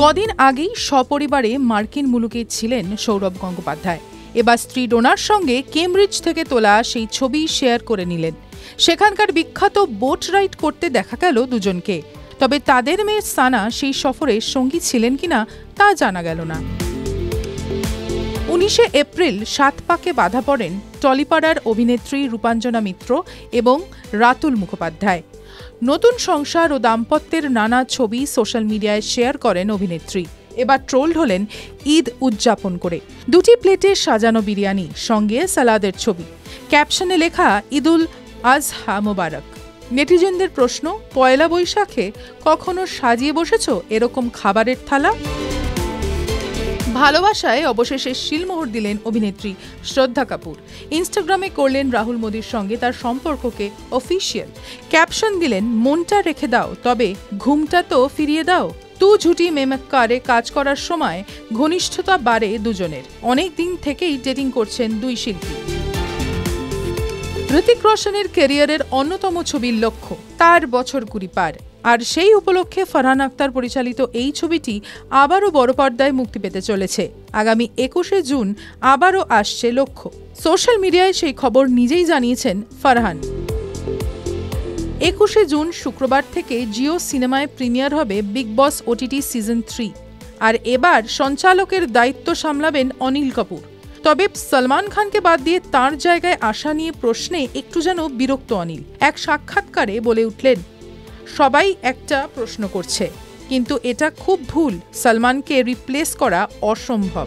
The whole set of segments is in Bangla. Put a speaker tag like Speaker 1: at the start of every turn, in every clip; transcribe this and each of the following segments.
Speaker 1: কদিন আগেই সপরিবারে মার্কিন মুলুকে ছিলেন সৌরভ গঙ্গোপাধ্যায়। এবার স্ত্রী ডোনার সঙ্গে কেমব্রিজ থেকে তোলা সেই ছবি শেয়ার করে নিলেন। সেখানকার বিখ্যাত বোট রাইড করতে দেখা গেল দুজনকে। তবে তাদের মেয়ে সানা সেই সফরে সঙ্গী ছিলেন কিনা তা জানা গেল না। 19শে এপ্রিল সাতপাকে বাধা পড়েন টলিপাড়ার অভিনেত্রী রূপাঞ্জনা মিত্র এবং রাতুল মুখোপাধ্যায়। নতুন সংসার ও দাম্পত্যের নানা ছবি সোশ্যাল মিডিয়ায় শেয়ার করেন অভিনেত্রী। এবার ট্রোলড হলেন ঈদ উদযাপন করে। দুটি প্লেটে সাজানো বিরিয়ানি, সঙ্গে সালাদের ছবি, ক্যাপশনে লেখা ঈদুল আজহা মোবারক। নেটিজেনদের প্রশ্ন, পয়লা বৈশাখে কখনো সাজিয়ে বসেছ এরকম খাবারের থালা? ভালোবাসায় অবশেষে শিলমোহর দিলেন অভিনেত্রী শ্রদ্ধা কাপুর। ইনস্টাগ্রামে করলেন রাহুল মোদির সঙ্গে তার সম্পর্ককে অফিসিয়াল। ক্যাপশন দিলেন, মনটা রেখে দাও, তবে ঘুমটা তো ফিরিয়ে দাও। তু ঝুটি মেমক্কারে কাজ করার সময় ঘনিষ্ঠতা বাড়ে দুজনের। অনেক দিন থেকেই ডেটিং করছেন দুই শিল্পী। ঋতিক রোশনের ক্যারিয়ারের অন্যতম ছবির লক্ষ্য, তার বছর 20 পার। আর সেই উপলক্ষে ফারহান আখতার পরিচালিত এই ছবিটি আবারও বড় পর্দায় মুক্তি পেতে চলেছে। আগামী 21শে জুন আবারও আসছে লক্ষ্য। সোশ্যাল মিডিয়ায় সেই খবর নিজেই জানিয়েছেন ফারহান। 21শে জুন শুক্রবার থেকে জিও সিনেমায় প্রিমিয়ার হবে বিগ বস ওটিটি সিজন 3। আর এবার সঞ্চালকের দায়িত্ব সামলাবেন অনিল কাপুর। তবে সলমান খানকে বাদ দিয়ে তাঁর জায়গায় আসা নিয়ে প্রশ্নে একটু যেন বিরক্ত অনিল। এক সাক্ষাৎকারে বলে উঠলেন, সবাই একটা প্রশ্ন করছে, কিন্তু এটা খুব ভুল। সলমানকে রিপ্লেস করা অসম্ভব।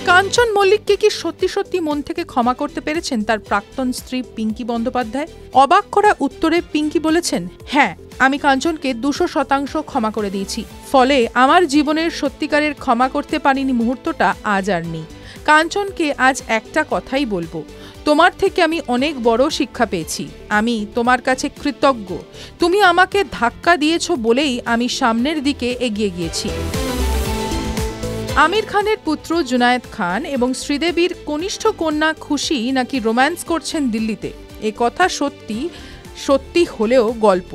Speaker 1: কাঞ্চন মল্লিককে কি সত্যি সত্যি মন থেকে ক্ষমা করতে পেরেছেন তার প্রাক্তন স্ত্রী পিঙ্কি বন্দ্যোপাধ্যায়? অবাক করা উত্তরে পিঙ্কি বলেছেন, হ্যাঁ, আমি কাঞ্চনকে 200% ক্ষমা করে দিয়েছি। ফলে আমার জীবনের সত্যিকারের ক্ষমা করতে পারিনি মুহূর্তটা আজ আর নেই। কাঞ্চনকে আজ একটা কথাই বলবো, তোমার থেকে আমি অনেক বড় শিক্ষা পেয়েছি। আমি তোমার কাছে কৃতজ্ঞ। তুমি আমাকে ধাক্কা দিয়েছ বলেই আমি সামনের দিকে এগিয়ে গিয়েছি। আমির খানের পুত্র জুনায়েদ খান এবং শ্রীদেবীর কনিষ্ঠ কন্যা খুশি নাকি রোম্যান্স করছেন দিল্লিতে। এ কথা সত্যি হলেও গল্প।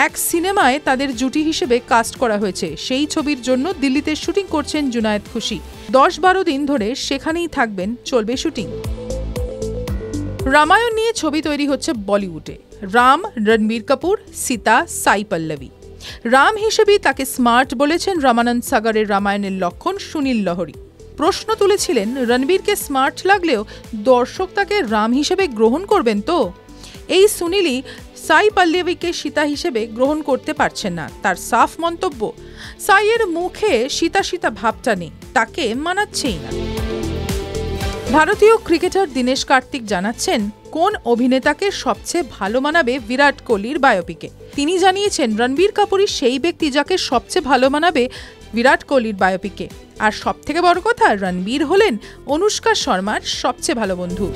Speaker 1: এক সিনেমায় তাদের জুটি হিসেবে কাস্ট করা হয়েছে। সেই ছবির জন্য দিল্লিতে শুটিং করছেন জুনায়েদ খুশি। 10-12 দিন ধরে সেখানেই থাকবেন, চলবে শুটিং। রামায়ণ নিয়ে ছবি তৈরি হচ্ছে বলিউডে। রাম রণবীর কাপুর, সীতা সাই পল্লবী। রাম হিসেবেই তাকে স্মার্ট বলেছেন রামানন্দ সাগরের রামায়ণের লক্ষণ সুনীল লহরী। প্রশ্ন তুলেছিলেন, রণবীরকে স্মার্ট লাগলেও দর্শক তাকে রাম হিসেবে গ্রহণ করবেন তো? এই সুনীলই সাই পল্লবীকে সীতা হিসেবে গ্রহণ করতে পারছেন না। তার সাফ মন্তব্য, সাইয়ের মুখে সীতা সীতা ভাবটা নেই, তাকে মানাচ্ছেই না। ভারতীয় ক্রিকেটার দীনেশ কার্তিক জানাচ্ছেন কোন অভিনেতাকে সবচেয়ে ভালো মানাবে বিরাট কোহলির বায়োপিকে। তিনি জানিয়েছেন রণবীর কাপুরই সেই ব্যক্তি যাকে সবচেয়ে ভালো মানাবে বিরাট কোহলির বায়োপিকে। আর সবথেকে বড় কথা, রণবীর হলেন অনুষ্কা শর্মার সবচেয়ে ভালো বন্ধু।